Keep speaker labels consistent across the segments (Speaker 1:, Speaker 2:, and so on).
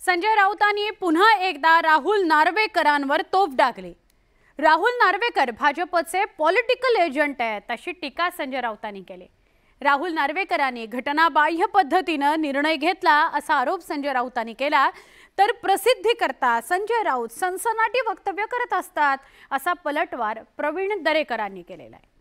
Speaker 1: संजय राऊतांनी पुन्हा एकदा राहुल नार्वेकरांवर तोफ डागली। राहुल नार्वेकर भाजपचे पॉलिटिकल एजंट आहेत अशी टीका संजय राऊतांनी केली। राहुल नार्वेकरांनी घटनाबाह्य पद्धतीने निर्णय घेतला असा आरोप संजय राऊतांनी केला। तर प्रसिद्धी करता संजय राऊत सनसनाटी वक्तव्य करत असतात असा पलटवार प्रवीण दरेकरांनी केलेला आहे।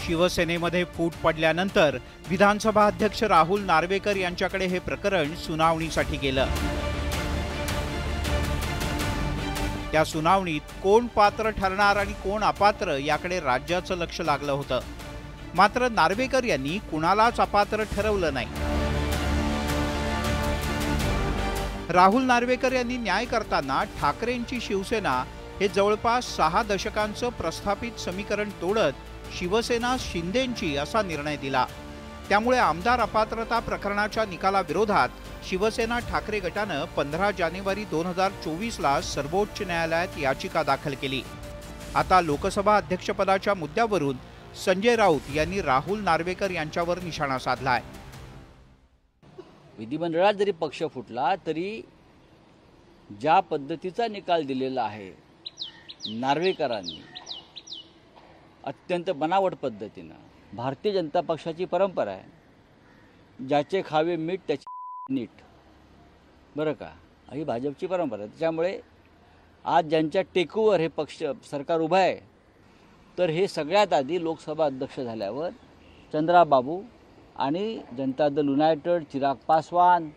Speaker 2: शिवसेनेमध्ये फूट पडल्यानंतर विधानसभा अध्यक्ष राहुल नार्वेकर यांच्याकडे हे प्रकरण सुनावणीसाठी गेलं। त्या सुनावणीत कोण पात्र ठरणार आणि कोण अपात्र याकडे राज्याचं लक्ष लागलं होतं। मात्र नार्वेकर यांनी कुणालाच अपात्र ठरवलं नाही। राहुल नार्वेकर यांनी न्याय करताना ठाकरेंची शिवसेना हे जवळपास 6 दशकांचं प्रस्थापित समीकरण तोडत शिवसेना शिंदेंची असा निर्णय दिला। त्यामुळे आमदार अपात्रता प्रकरणाच्या निकालाविरोधात शिवसेना ठाकरे गटानं 15 जानेवारी 2024 ला सर्वोच्च न्यायालयात याचिका दाखल केली। आता लोकसभा अध्यक्षपदाच्या मुद्द्यावरून संजय राऊत यांनी राहुल नार्वेकर यांच्यावर निशाणा साधलाय।
Speaker 3: विधिमंडळात जरी पक्ष फुटला तरी ज्या पद्धतीचा निकाल दिलेला आहे नार्वेकरांनी अत्यंत बनावट पद्धतीने, भारतीय जनता पक्षाची परंपरा आहे ज्याचे खावे मीठ त्याचे नीट, बरं का, ही भाजपची परंपरा आहे। त्यामुळे आज ज्यांच्या टेकूवर हे पक्ष सरकार उभं आहे तर हे सगळ्यात आधी लोकसभा अध्यक्ष झाल्यावर चंद्राबाबू आणि जनता दल युनायटेड चिराग पासवान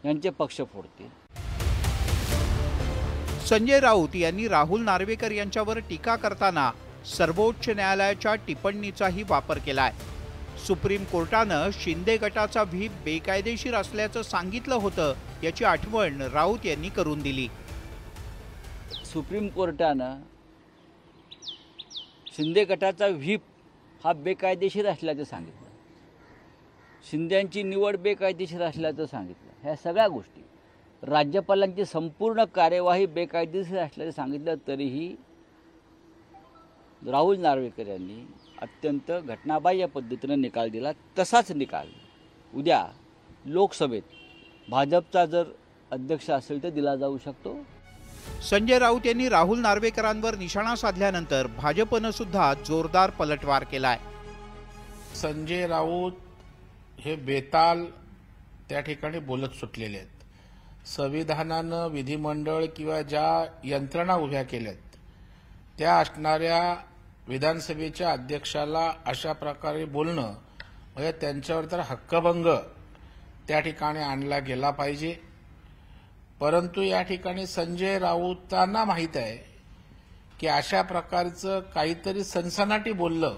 Speaker 3: यांचे पक्ष फोडतील।
Speaker 2: संजय राऊत यांनी राहुल नार्वेकर यांच्यावर टीका करताना सर्वोच्च न्यायालयाच्या टिप्पणीचाही वापर केलाय। सुप्रीम कोर्टानं शिंदे गटाचा व्हीप बेकायदेशीर असल्याचं सांगितलं होतं याची आठवण राऊत यांनी करून दिली।
Speaker 3: सुप्रीम कोर्टानं शिंदे गटाचा व्हीप हा बेकायदेशीर असल्याचं सांगितलं, शिंदेंची निवड बेकायदेशीर असल्याचं सांगितलं। ह्या सगळ्या गोष्टी, राज्यपालांची संपूर्ण कार्यवाही बेकायदेशीर असल्याचं सांगितलं तरीही राहुल नार्वेकर यांनी अत्यंत घटनाबाह्य पद्धतीने निकाल दिला। तसाच निकाल उद्या लोकसभेत भाजपचा जर अध्यक्ष असेल तर दिला जाऊ शकतो।
Speaker 2: संजय राऊत यांनी राहुल नार्वेकरांवर निशाणा साधल्यानंतर भाजपनं सुद्धा जोरदार पलटवार केलाय।
Speaker 4: संजय राऊत हे बेताल त्या ठिकाणी बोलत सुटलेले आहेत। संविधानानं विधिमंडळ किंवा ज्या यंत्रणा उभ्या केल्यात त्या असणाऱ्या विधानसभेच्या अध्यक्षाला अशा प्रकारे बोलणं म्हणजे त्यांच्यावर तर हक्कभंग त्या ठिकाणी आणला गेला पाहिजे। परंतु या ठिकाणी संजय राऊतांना माहीत आहे की अशा प्रकारचं काहीतरी सनसनाटी बोललं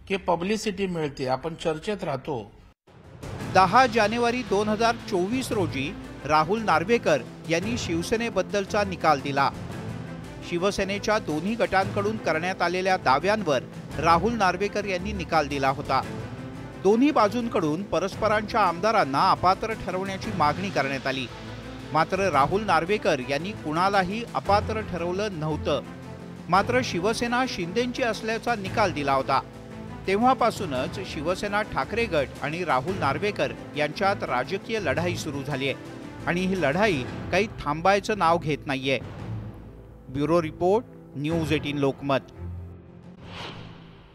Speaker 4: की पब्लिसिटी मिळते, आपण चर्चेत राहतो।
Speaker 2: 10 जानेवारी 2024 रोजी राहुल नार्वेकर यांनी शिवसेनेबद्दलचा निकाल दिला। शिवसेनेच्या दोन्ही गटांकडून करण्यात आलेल्या दाव्यांवर राहुल नार्वेकर यांनी निकाल दिला होता। दोन्ही बाजूंकडून परस्परांच्या आमदारांना अपात्र ठरवण्याची मागणी करण्यात आली। मात्र राहुल नार्वेकर यांनी कुणालाही अपात्र ठरवलं नव्हतं। मात्र शिवसेना शिंदेंची असल्याचा निकाल दिला होता। तेव्हापासूनच शिवसेना ठाकरे गट आणि राहुल नार्वेकर यांच्यात राजकीय लढाई सुरू झाली आहे आणि ही लढाई काही थांबायचं नाव घेत नाहीये। Bureau report, news 18 Lokmat.